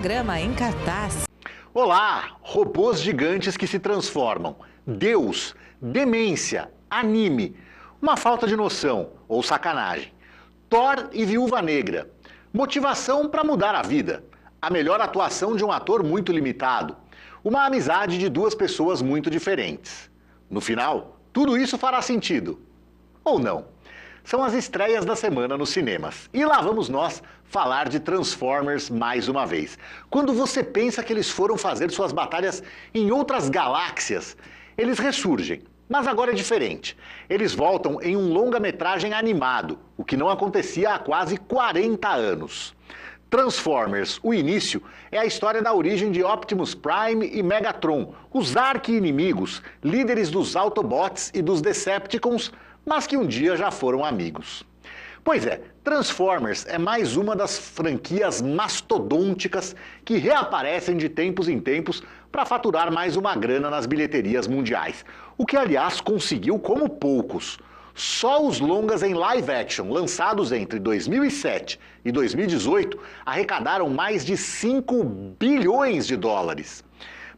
programa em cartaz. Olá, robôs gigantes que se transformam, Deus, demência, anime, uma falta de noção ou sacanagem, Thor e Viúva Negra, motivação para mudar a vida, a melhor atuação de um ator muito limitado, uma amizade de duas pessoas muito diferentes. No final, tudo isso fará sentido. Ou não? São as estreias da semana nos cinemas. E lá vamos nós falar de Transformers mais uma vez. Quando você pensa que eles foram fazer suas batalhas em outras galáxias, eles ressurgem. Mas agora é diferente. Eles voltam em um longa-metragem animado, o que não acontecia há quase 40 anos. Transformers, o início, é a história da origem de Optimus Prime e Megatron, os arqui-inimigos, líderes dos Autobots e dos Decepticons, mas que um dia já foram amigos. Pois é, Transformers é mais uma das franquias mastodônticas que reaparecem de tempos em tempos para faturar mais uma grana nas bilheterias mundiais, o que aliás conseguiu como poucos. Só os longas em live action lançados entre 2007 e 2018 arrecadaram mais de 5 bilhões de dólares.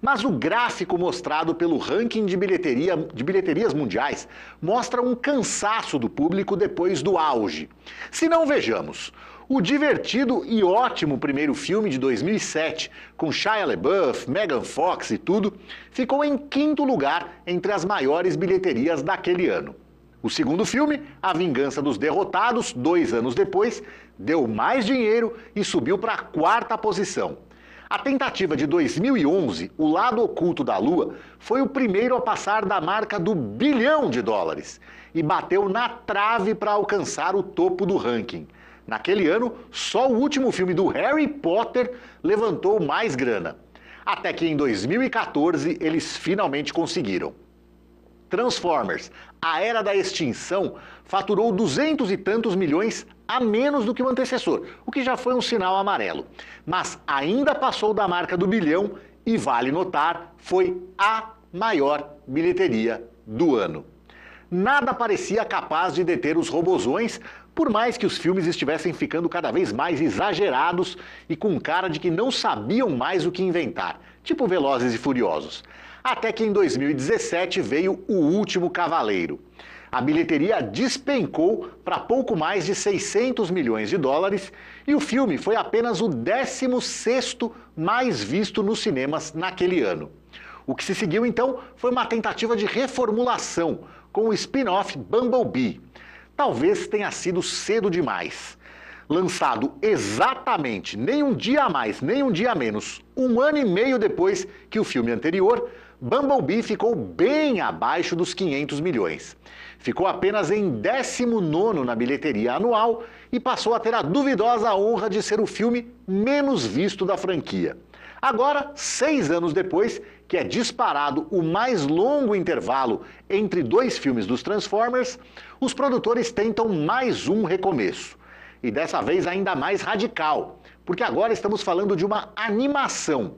Mas o gráfico mostrado pelo ranking de bilheterias mundiais mostra um cansaço do público depois do auge. Se não, vejamos. O divertido e ótimo primeiro filme de 2007, com Shia LaBeouf, Megan Fox e tudo, ficou em quinto lugar entre as maiores bilheterias daquele ano. O segundo filme, A Vingança dos Derrotados, 2 anos depois, deu mais dinheiro e subiu para a quarta posição. A tentativa de 2011, O Lado Oculto da Lua, foi o primeiro a passar da marca do $1 bilhão e bateu na trave para alcançar o topo do ranking. Naquele ano, só o último filme do Harry Potter levantou mais grana. Até que em 2014 eles finalmente conseguiram. Transformers, A Era da Extinção, faturou 200 e tantos milhões a menos do que o antecessor, o que já foi um sinal amarelo. Mas ainda passou da marca do $1 bilhão e, vale notar, foi a maior bilheteria do ano. Nada parecia capaz de deter os robozões, por mais que os filmes estivessem ficando cada vez mais exagerados e com cara de que não sabiam mais o que inventar, tipo Velozes e Furiosos. Até que em 2017 veio O Último Cavaleiro. A bilheteria despencou para pouco mais de 600 milhões de dólares e o filme foi apenas o 16º mais visto nos cinemas naquele ano. O que se seguiu então foi uma tentativa de reformulação com o spin-off Bumblebee. Talvez tenha sido cedo demais. Lançado exatamente nem um dia a mais, nem um dia a menos, 1 ano e meio depois que o filme anterior, Bumblebee ficou bem abaixo dos 500 milhões. Ficou apenas em 19º na bilheteria anual e passou a ter a duvidosa honra de ser o filme menos visto da franquia. Agora, 6 anos depois, que é disparado o mais longo intervalo entre 2 filmes dos Transformers, os produtores tentam mais um recomeço. E dessa vez ainda mais radical, porque agora estamos falando de uma animação.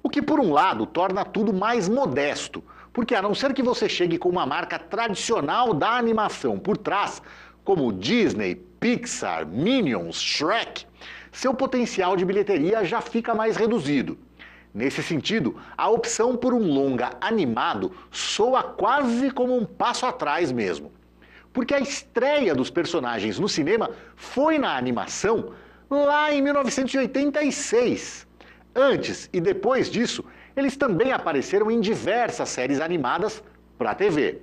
O que, por um lado, torna tudo mais modesto, porque a não ser que você chegue com uma marca tradicional da animação por trás, como Disney, Pixar, Minions, Shrek, seu potencial de bilheteria já fica mais reduzido. Nesse sentido, a opção por um longa animado soa quase como um passo atrás mesmo. Porque a estreia dos personagens no cinema foi na animação lá em 1986. Antes e depois disso, eles também apareceram em diversas séries animadas para a TV.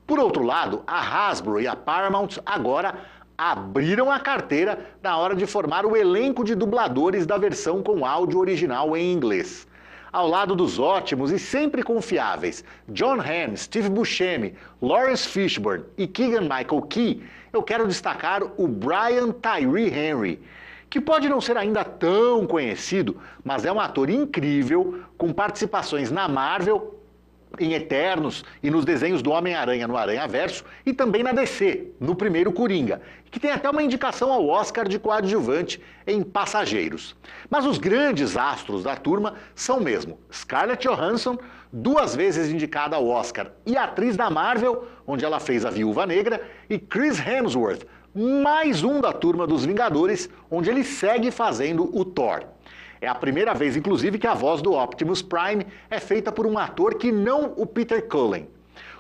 Por outro lado, a Hasbro e a Paramount agora abriram a carteira na hora de formar o elenco de dubladores da versão com áudio original em inglês. Ao lado dos ótimos e sempre confiáveis Jon Hamm, Steve Buscemi, Lawrence Fishburne e Keegan-Michael Key, eu quero destacar o Brian Tyree Henry, que pode não ser ainda tão conhecido, mas é um ator incrível, com participações na Marvel, em Eternos e nos desenhos do Homem-Aranha no Aranhaverso e também na DC, no primeiro Coringa, que tem até uma indicação ao Oscar de coadjuvante em Passageiros. Mas os grandes astros da turma são mesmo Scarlett Johansson, 2 vezes indicada ao Oscar e atriz da Marvel, onde ela fez a Viúva Negra, e Chris Hemsworth, mais um da turma dos Vingadores, onde ele segue fazendo o Thor. É a primeira vez, inclusive, que a voz do Optimus Prime é feita por um ator que não o Peter Cullen.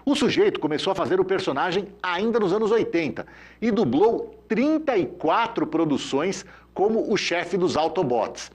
O sujeito começou a fazer o personagem ainda nos anos 80 e dublou 34 produções como o chefe dos Autobots,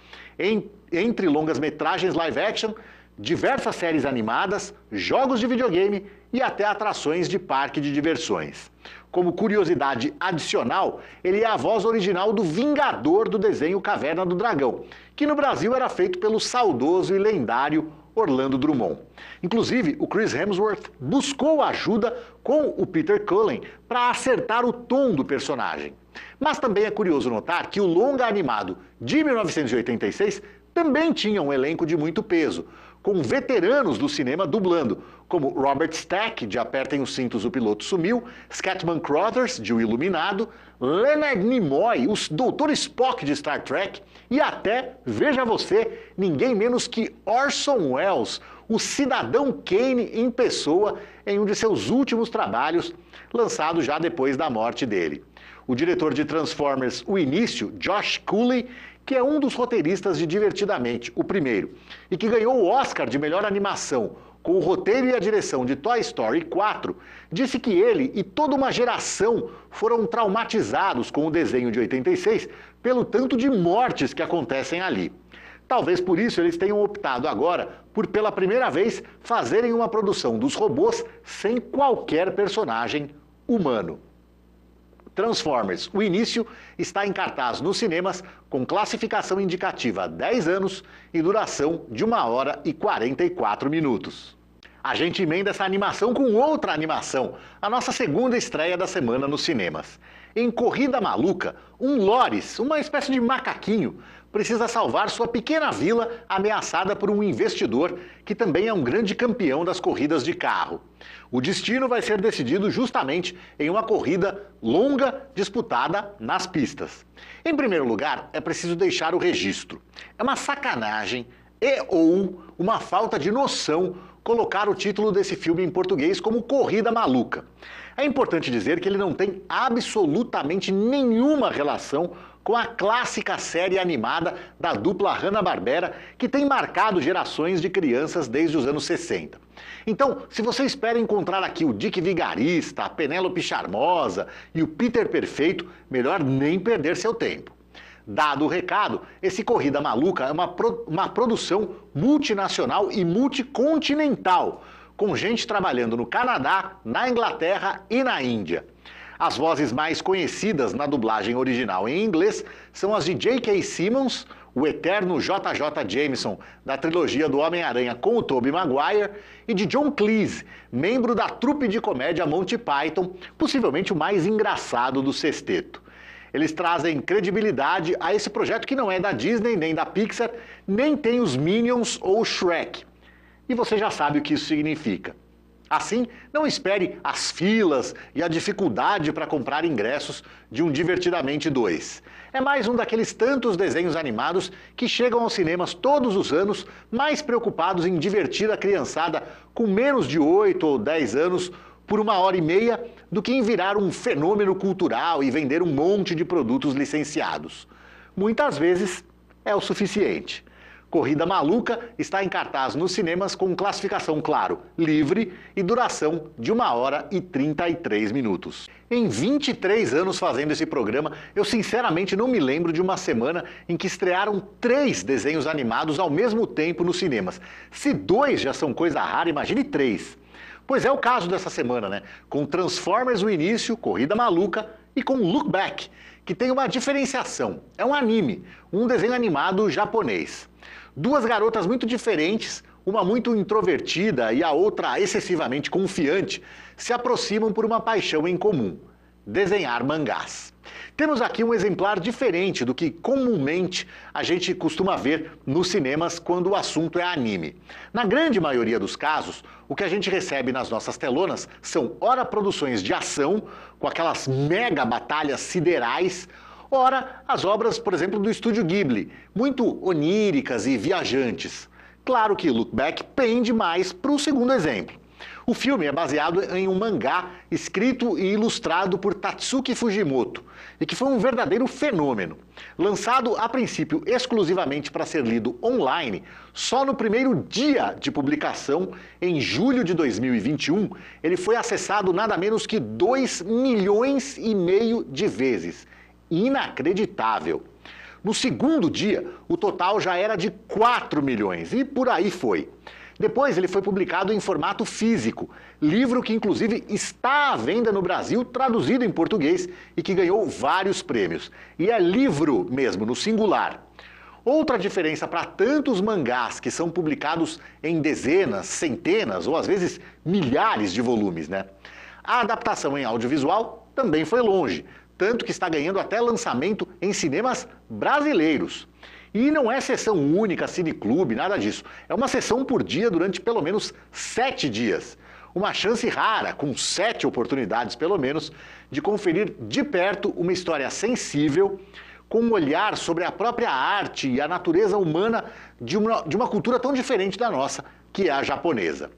entre longas-metragens live action, diversas séries animadas, jogos de videogame e até atrações de parque de diversões. Como curiosidade adicional, ele é a voz original do Vingador do desenho Caverna do Dragão, que no Brasil era feito pelo saudoso e lendário Orlando Drummond. Inclusive, o Chris Hemsworth buscou ajuda com o Peter Cullen para acertar o tom do personagem. Mas também é curioso notar que o longa animado de 1986 também tinha um elenco de muito peso, com veteranos do cinema dublando, como Robert Stack, de Apertem os Cintos, o Piloto Sumiu, Scatman Crothers, de O Iluminado, Leonard Nimoy, o Dr. Spock de Star Trek, e até, veja você, ninguém menos que Orson Welles, o cidadão Kane em pessoa, em um de seus últimos trabalhos, lançado já depois da morte dele. O diretor de Transformers O Início, Josh Cooley, que é um dos roteiristas de Divertidamente, o primeiro, e que ganhou o Oscar de melhor animação com o roteiro e a direção de Toy Story 4, disse que ele e toda uma geração foram traumatizados com o desenho de 86 pelo tanto de mortes que acontecem ali. Talvez por isso eles tenham optado agora por, pela primeira vez, fazerem uma produção dos robôs sem qualquer personagem humano. Transformers, o início, está em cartaz nos cinemas com classificação indicativa 10 anos e duração de 1 hora e 44 minutos. A gente emenda essa animação com outra animação, a nossa segunda estreia da semana nos cinemas. Em Corrida Maluca, um Loris, uma espécie de macaquinho, precisa salvar sua pequena vila ameaçada por um investidor que também é um grande campeão das corridas de carro. O destino vai ser decidido justamente em uma corrida longa disputada nas pistas. Em primeiro lugar, é preciso deixar o registro. É uma sacanagem ou uma falta de noção colocar o título desse filme em português como Corrida Maluca. É importante dizer que ele não tem absolutamente nenhuma relação com a clássica série animada da dupla Hanna-Barbera, que tem marcado gerações de crianças desde os anos 60. Então, se você espera encontrar aqui o Dick Vigarista, a Penélope Charmosa e o Peter Perfeito, melhor nem perder seu tempo. Dado o recado, esse Corrida Maluca é uma produção multinacional e multicontinental, com gente trabalhando no Canadá, na Inglaterra e na Índia. As vozes mais conhecidas na dublagem original em inglês são as de J.K. Simmons, o eterno J.J. Jameson da trilogia do Homem-Aranha com o Tobey Maguire, e de John Cleese, membro da trupe de comédia Monty Python, possivelmente o mais engraçado do sexteto. Eles trazem credibilidade a esse projeto que não é da Disney, nem da Pixar, nem tem os Minions ou o Shrek. E você já sabe o que isso significa. Assim, não espere as filas e a dificuldade para comprar ingressos de um Divertidamente 2. É mais um daqueles tantos desenhos animados que chegam aos cinemas todos os anos, mais preocupados em divertir a criançada com menos de 8 ou 10 anos por 1h30 do que em virar um fenômeno cultural e vender um monte de produtos licenciados. Muitas vezes é o suficiente. Corrida Maluca está em cartaz nos cinemas com classificação, claro, livre e duração de 1 hora e 33 minutos. Em 23 anos fazendo esse programa, eu sinceramente não me lembro de uma semana em que estrearam 3 desenhos animados ao mesmo tempo nos cinemas. Se 2 já são coisa rara, imagine 3. Pois é o caso dessa semana, né? Com Transformers o início, Corrida Maluca e com Look Back, que tem uma diferenciação. É um anime, um desenho animado japonês. 2 garotas muito diferentes, uma muito introvertida e a outra excessivamente confiante, se aproximam por uma paixão em comum: desenhar mangás. Temos aqui um exemplar diferente do que comumente a gente costuma ver nos cinemas quando o assunto é anime. Na grande maioria dos casos, o que a gente recebe nas nossas telonas são ora produções de ação, com aquelas mega batalhas siderais, ora as obras, por exemplo, do estúdio Ghibli, muito oníricas e viajantes. Claro que Look Back pende mais para o segundo exemplo. O filme é baseado em um mangá escrito e ilustrado por Tatsuki Fujimoto e que foi um verdadeiro fenômeno. Lançado a princípio exclusivamente para ser lido online, só no primeiro dia de publicação, em julho de 2021, ele foi acessado nada menos que 2,5 milhões de vezes. Inacreditável! No segundo dia, o total já era de 4 milhões e por aí foi. Depois ele foi publicado em formato físico, livro que inclusive está à venda no Brasil, traduzido em português e que ganhou vários prêmios. E é livro mesmo, no singular. Outra diferença para tantos mangás que são publicados em dezenas, centenas ou às vezes milhares de volumes, né? A adaptação em audiovisual também foi longe, tanto que está ganhando até lançamento em cinemas brasileiros. E não é sessão única, cineclube, nada disso. É uma sessão por dia durante pelo menos 7 dias. Uma chance rara, com 7 oportunidades pelo menos, de conferir de perto uma história sensível, com um olhar sobre a própria arte e a natureza humana de uma cultura tão diferente da nossa, que é a japonesa.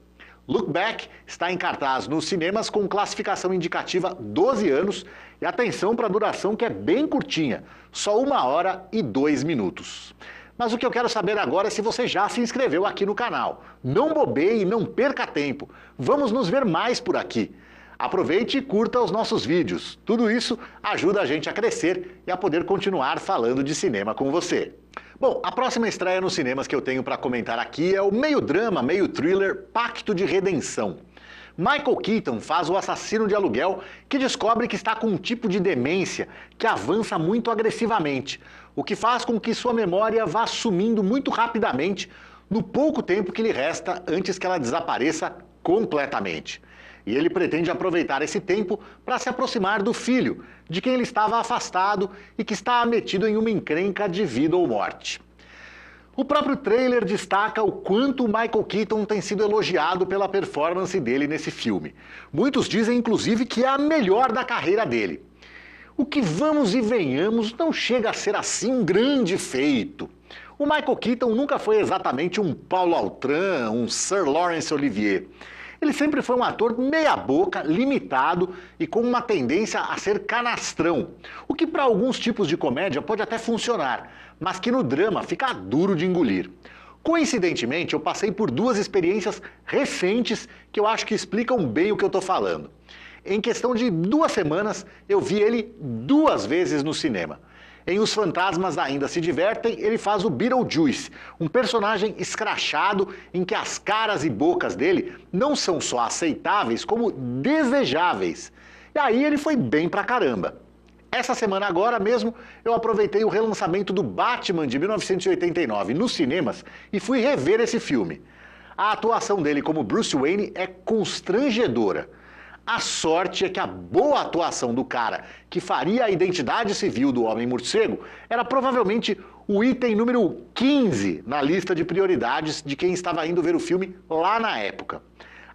Look Back está em cartaz nos cinemas com classificação indicativa 12 anos e atenção para a duração que é bem curtinha, só 1 hora e 2 minutos. Mas o que eu quero saber agora é se você já se inscreveu aqui no canal. Não bobeie e não perca tempo. Vamos nos ver mais por aqui. Aproveite e curta os nossos vídeos. Tudo isso ajuda a gente a crescer e a poder continuar falando de cinema com você. Bom, a próxima estreia nos cinemas que eu tenho para comentar aqui é o meio drama, meio thriller Pacto de Redenção. Michael Keaton faz o assassino de aluguel que descobre que está com um tipo de demência que avança muito agressivamente, o que faz com que sua memória vá sumindo muito rapidamente no pouco tempo que lhe resta antes que ela desapareça completamente. E ele pretende aproveitar esse tempo para se aproximar do filho, de quem ele estava afastado e que está metido em uma encrenca de vida ou morte. O próprio trailer destaca o quanto o Michael Keaton tem sido elogiado pela performance dele nesse filme. Muitos dizem, inclusive, que é a melhor da carreira dele. O que, vamos e venhamos, não chega a ser assim um grande feito. O Michael Keaton nunca foi exatamente um Paulo Autran, um Sir Laurence Olivier. Ele sempre foi um ator meia-boca, limitado e com uma tendência a ser canastrão, o que para alguns tipos de comédia pode até funcionar, mas que no drama fica duro de engolir. Coincidentemente, eu passei por 2 experiências recentes que eu acho que explicam bem o que eu estou falando. Em questão de 2 semanas, eu vi ele 2 vezes no cinema. Em Os Fantasmas Ainda Se Divertem, ele faz o Beetlejuice, um personagem escrachado em que as caras e bocas dele não são só aceitáveis, como desejáveis. E aí ele foi bem pra caramba. Essa semana agora mesmo, eu aproveitei o relançamento do Batman de 1989 nos cinemas e fui rever esse filme. A atuação dele como Bruce Wayne é constrangedora. A sorte é que a boa atuação do cara que faria a identidade civil do Homem-Morcego era provavelmente o item número 15 na lista de prioridades de quem estava indo ver o filme lá na época.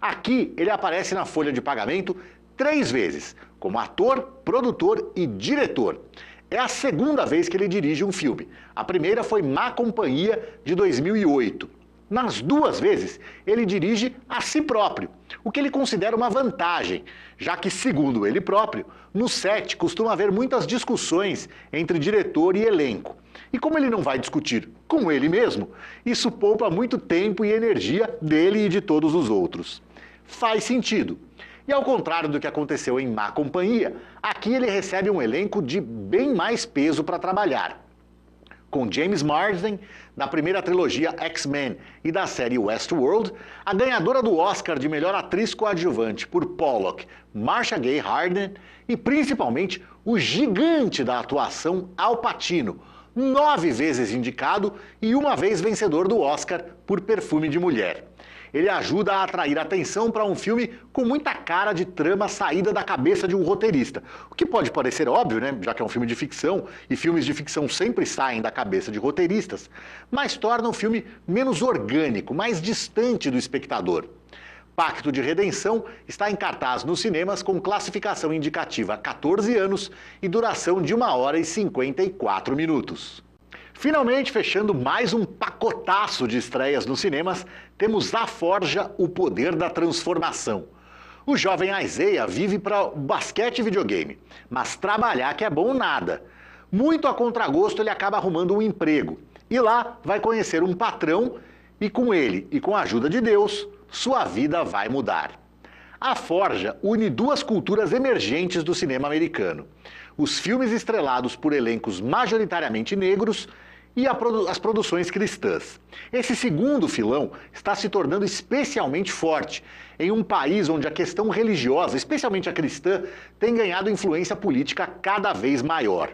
Aqui ele aparece na folha de pagamento 3 vezes, como ator, produtor e diretor. É a segunda vez que ele dirige um filme. A primeira foi Má Companhia, de 2008. Nas 2 vezes, ele dirige a si próprio, o que ele considera uma vantagem, já que, segundo ele próprio, no set costuma haver muitas discussões entre diretor e elenco. E como ele não vai discutir com ele mesmo, isso poupa muito tempo e energia dele e de todos os outros. Faz sentido. E ao contrário do que aconteceu em Má Companhia, aqui ele recebe um elenco de bem mais peso para trabalhar. Com James Marsden, da primeira trilogia X-Men e da série Westworld, a ganhadora do Oscar de melhor atriz coadjuvante por Pollock, Marcia Gay Harden, e principalmente o gigante da atuação Al Pacino, 9 vezes indicado e 1 vez vencedor do Oscar por Perfume de Mulher. Ele ajuda a atrair atenção para um filme com muita cara de trama saída da cabeça de um roteirista. O que pode parecer óbvio, né? Já que é um filme de ficção, e filmes de ficção sempre saem da cabeça de roteiristas, mas torna o filme menos orgânico, mais distante do espectador. Pacto de Redenção está em cartaz nos cinemas com classificação indicativa 14 anos e duração de 1 hora e 54 minutos. Finalmente, fechando mais um pacotaço de estreias nos cinemas, temos A Forja, o Poder da Transformação. O jovem Isaiah vive para o basquete e videogame, mas trabalhar que é bom nada. Muito a contragosto, ele acaba arrumando um emprego. E lá vai conhecer um patrão e com ele e com a ajuda de Deus, sua vida vai mudar. A Forja une duas culturas emergentes do cinema americano. Os filmes estrelados por elencos majoritariamente negros e as produções cristãs. Esse segundo filão está se tornando especialmente forte em um país onde a questão religiosa, especialmente a cristã, tem ganhado influência política cada vez maior.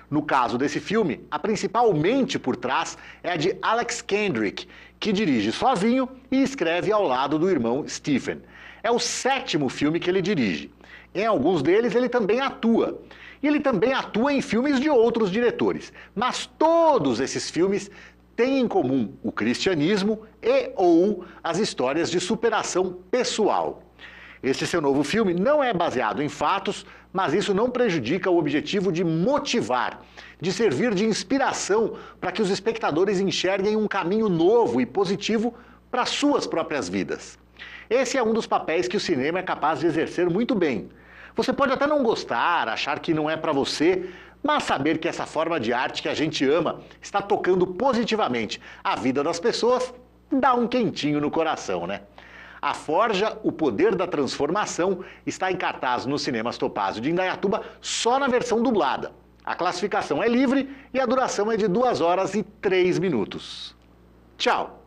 No caso desse filme, a principal mente por trás é a de Alex Kendrick, que dirige sozinho e escreve ao lado do irmão Stephen. É o 7º filme que ele dirige. Em alguns deles ele também atua. E ele também atua em filmes de outros diretores. Mas todos esses filmes têm em comum o cristianismo e/ou as histórias de superação pessoal. Este seu novo filme não é baseado em fatos, mas isso não prejudica o objetivo de motivar, de servir de inspiração para que os espectadores enxerguem um caminho novo e positivo para suas próprias vidas. Esse é um dos papéis que o cinema é capaz de exercer muito bem. Você pode até não gostar, achar que não é para você, mas saber que essa forma de arte que a gente ama está tocando positivamente a vida das pessoas dá um quentinho no coração, né? A Forja, o Poder da Transformação, está em cartaz nos cinemas Topázio de Indaiatuba só na versão dublada. A classificação é livre e a duração é de 2 horas e 3 minutos. Tchau!